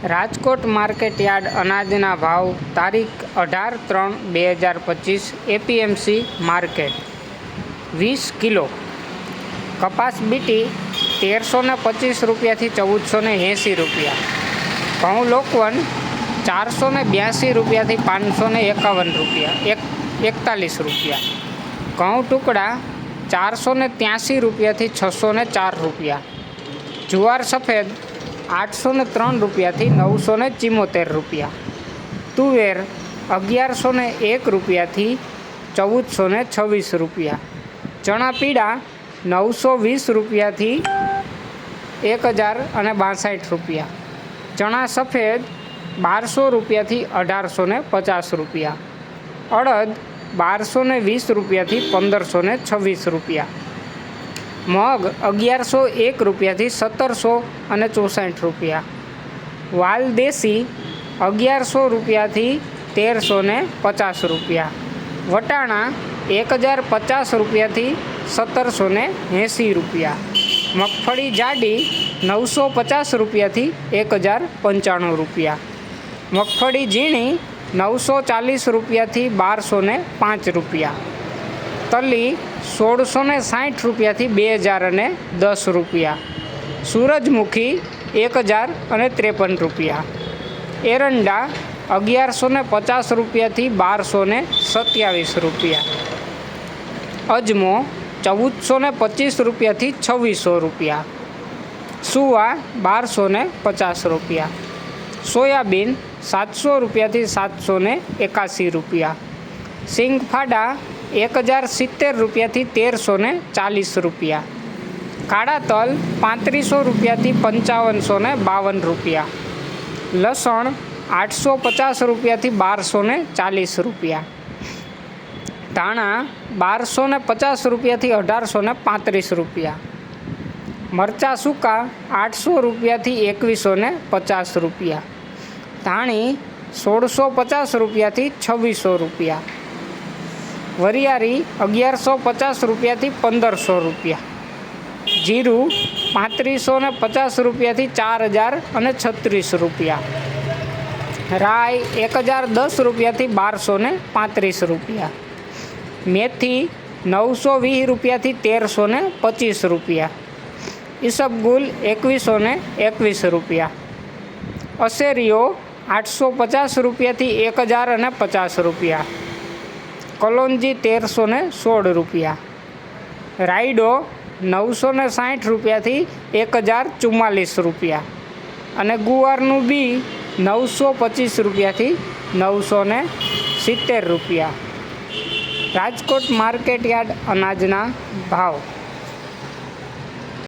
Rajkot market yard અનાજના ભાવ તારીખ 18/3/2025 એપીએમસી માર્કેટ 20 કિલો કપાસ બીટી 1325 રૂપિયાથી 1480 રૂપિયા, ઘઉં લોકવન 482 રૂપિયાથી 551 રૂપિયા 41 રૂપિયા, ઘઉં ટુકડા 483 રૂપિયાથી 604 રૂપિયા, જુવાર સફેદ 803 રૂપિયાથી 974 રૂપિયા, તુવેર 1101 રૂપિયાથી 1426 રૂપિયા, ચણા પીળા 920 રૂપિયાથી 1062 રૂપિયા, ચણા સફેદ 1200 રૂપિયાથી 1850 રૂપિયા, અડદ 1220 રૂપિયાથી 1526 રૂપિયા, મગ 1101 રૂપિયાથી 1764 રૂપિયા, વાલ દેશી 1100 રૂપિયાથી 1350 રૂપિયા, વટાણા 1050 રૂપિયાથી 1780 રૂપિયા, મગફળી જાડી 950 રૂપિયાથી 1095 રૂપિયા, મગફળી ઝીણી 940 રૂપિયાથી 1205 રૂપિયા, તલી 1660 રૂપિયાથી 2010 રૂપિયા, સૂરજમુખી 1053 રૂપિયા, એરંડા 1150 રૂપિયાથી 1227 રૂપિયા, અજમો 1425 રૂપિયાથી 2600 રૂપિયા, સુવા 1250 રૂપિયા, સોયાબીન 700 રૂપિયાથી 781 રૂપિયા, સિંગફાડા 1070 રૂપિયાથી 1340 રૂપિયા, કાળા તલ 3500 રૂપિયાથી 5552 રૂપિયા, લસણ 850 રૂપિયાથી 1240 રૂપિયા, ધાણા 1250 રૂપિયાથી 1835 રૂપિયા, મરચાં સૂકા 800 રૂપિયાથી 2150 રૂપિયા, ધાણી 1650 રૂપિયાથી 2600 રૂપિયા, વરિયાળી 1150 રૂપિયાથી 1500 રૂપિયા, જીરું 3550 રૂપિયાથી 4036 રૂપિયા, રાઈ 1010 રૂપિયાથી 1235 રૂપિયા, મેથી 920 રૂપિયાથી 1325 રૂપિયા, ઈસબગુલ 2121 રૂપિયા, અશેરીઓ 850 રૂપિયાથી 1050 રૂપિયા, કલોંજી 1316 રૂપિયા, રાયડો 960 રૂપિયાથી 1044 રૂપિયા અને ગુવારનું બી 925 રૂપિયાથી 970 રૂપિયા. રાજકોટ માર્કેટ યાર્ડ અનાજના ભાવ.